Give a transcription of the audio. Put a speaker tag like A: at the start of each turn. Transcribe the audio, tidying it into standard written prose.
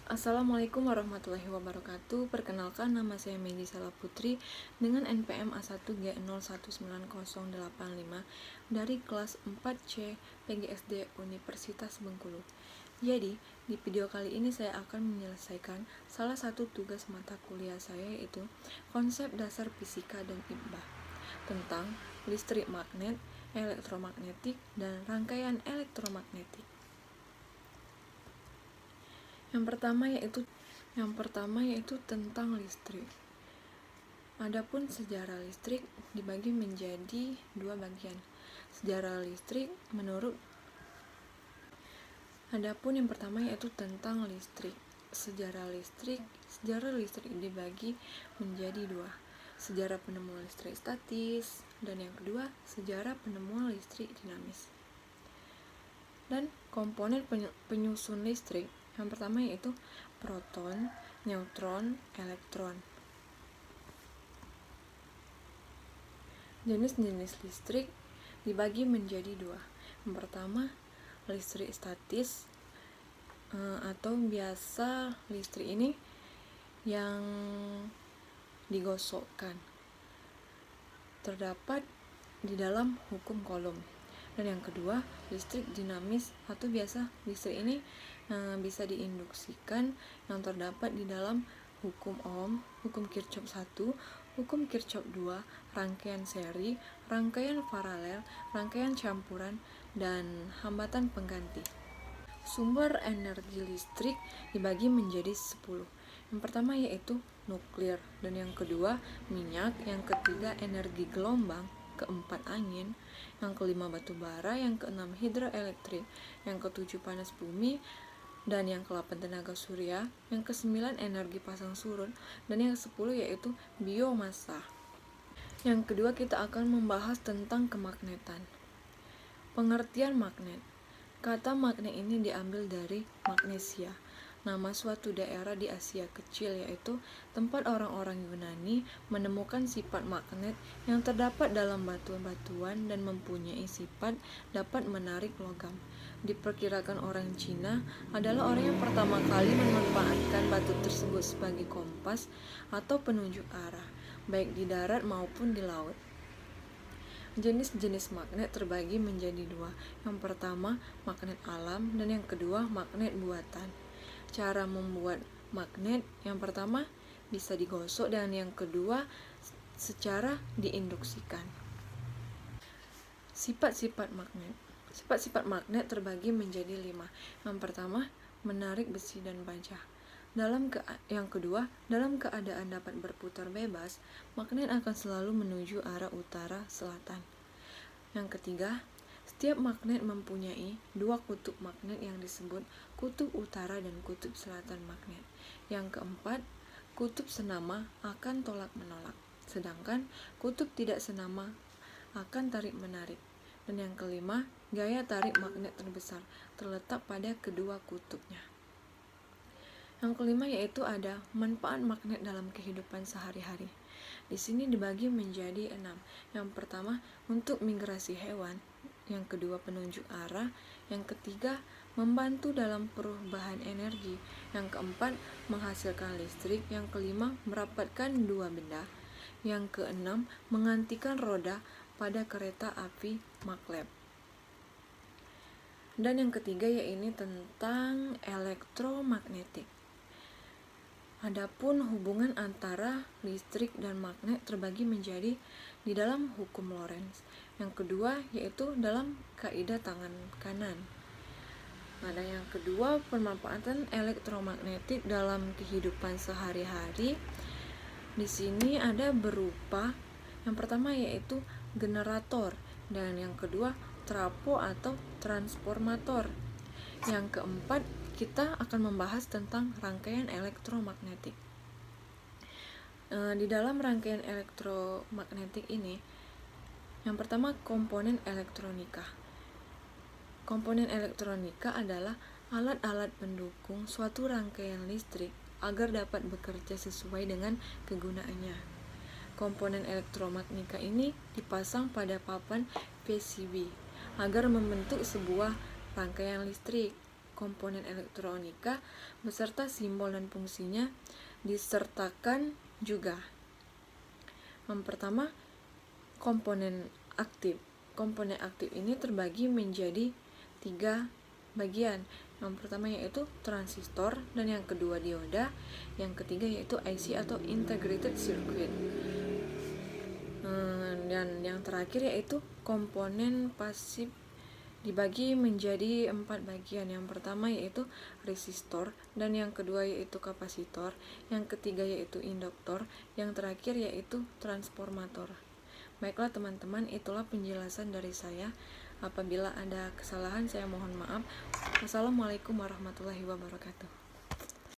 A: Assalamualaikum warahmatullahi wabarakatuh. Perkenalkan, nama saya Medi Sala Putri dengan NPM A1G019085 dari kelas 4C PGSD Universitas Bengkulu. Jadi, di video kali ini saya akan menyelesaikan salah satu tugas mata kuliah saya, yaitu konsep dasar fisika dan IPA tentang listrik magnet, elektromagnetik, dan rangkaian elektromagnetik. Yang pertama yaitu tentang listrik. Adapun sejarah listrik dibagi menjadi dua bagian. Adapun yang pertama yaitu tentang listrik. Sejarah listrik dibagi menjadi dua. Sejarah penemuan listrik statis dan yang kedua sejarah penemuan listrik dinamis. Dan komponen penyusun listrik, yang pertama yaitu proton, neutron, elektron. Jenis-jenis listrik dibagi menjadi dua. Yang pertama, listrik statis atau biasa listrik ini yang digosokkan, terdapat di dalam hukum Coulomb. Dan yang kedua, listrik dinamis atau biasa listrik ini bisa diinduksikan, yang terdapat di dalam hukum Ohm, hukum Kirchhoff 1, hukum Kirchhoff 2, rangkaian seri, rangkaian paralel, rangkaian campuran, dan hambatan pengganti. Sumber energi listrik dibagi menjadi 10. Yang pertama yaitu nuklir, dan yang kedua minyak, yang ketiga energi gelombang, keempat angin, yang kelima batu bara, yang keenam hidroelektrik, yang ketujuh panas bumi, dan yang ke-8 tenaga surya, yang ke-9 energi pasang surut, dan yang ke-10 yaitu biomasa. Yang kedua kita akan membahas tentang kemagnetan. Pengertian magnet. Kata magnet ini diambil dari Magnesia, nama suatu daerah di Asia Kecil, yaitu tempat orang-orang Yunani menemukan sifat magnet yang terdapat dalam batuan-batuan dan mempunyai sifat dapat menarik logam. Diperkirakan orang Cina adalah orang yang pertama kali memanfaatkan batu tersebut sebagai kompas atau penunjuk arah, baik di darat maupun di laut. Jenis-jenis magnet terbagi menjadi dua. Yang pertama, magnet alam, dan yang kedua, magnet buatan. Cara membuat magnet, yang pertama bisa digosok, dan yang kedua secara diinduksikan. Sifat-sifat magnet. Sifat-sifat magnet terbagi menjadi 5. Yang pertama, menarik besi dan baja. Yang kedua, dalam keadaan dapat berputar bebas, magnet akan selalu menuju arah utara-selatan. Yang ketiga, setiap magnet mempunyai dua kutub magnet yang disebut kutub utara dan kutub selatan magnet. Yang keempat, kutub senama akan tolak-menolak, sedangkan kutub tidak senama akan tarik-menarik. Dan yang kelima, gaya tarik magnet terbesar terletak pada kedua kutubnya. Yang kelima yaitu ada manfaat magnet dalam kehidupan sehari-hari. Di sini dibagi menjadi 6. Yang pertama, untuk migrasi hewan. Yang kedua, penunjuk arah. Yang ketiga, membantu dalam perubahan energi. Yang keempat, menghasilkan listrik. Yang kelima, merapatkan dua benda. Yang keenam, menggantikan roda pada kereta api maglev. Dan yang ketiga yaitu tentang elektromagnetik. Adapun hubungan antara listrik dan magnet terbagi menjadi di dalam hukum Lorentz. Yang kedua yaitu dalam kaidah tangan kanan. Ada yang kedua, pemanfaatan elektromagnetik dalam kehidupan sehari-hari. Di sini ada berupa yang pertama yaitu generator, dan yang kedua trafo atau transformator. Yang keempat, kita akan membahas tentang rangkaian elektromagnetik. Di dalam rangkaian elektromagnetik ini, yang pertama komponen elektronika. Komponen elektronika adalah alat-alat pendukung suatu rangkaian listrik agar dapat bekerja sesuai dengan kegunaannya. Komponen elektromagnetika ini dipasang pada papan PCB agar membentuk sebuah rangkaian listrik. komponen elektronika beserta simbol dan fungsinya disertakan juga. Yang pertama, komponen aktif. Komponen aktif ini terbagi menjadi 3 bagian. Yang pertama yaitu transistor, dan yang kedua dioda, yang ketiga yaitu IC atau integrated circuit. Dan yang terakhir yaitu komponen pasif dibagi menjadi 4 bagian. Yang pertama yaitu resistor, dan yang kedua yaitu kapasitor, yang ketiga yaitu induktor, yang terakhir yaitu transformator. Baiklah teman-teman, itulah penjelasan dari saya. Apabila ada kesalahan saya mohon maaf. Wassalamualaikum warahmatullahi wabarakatuh.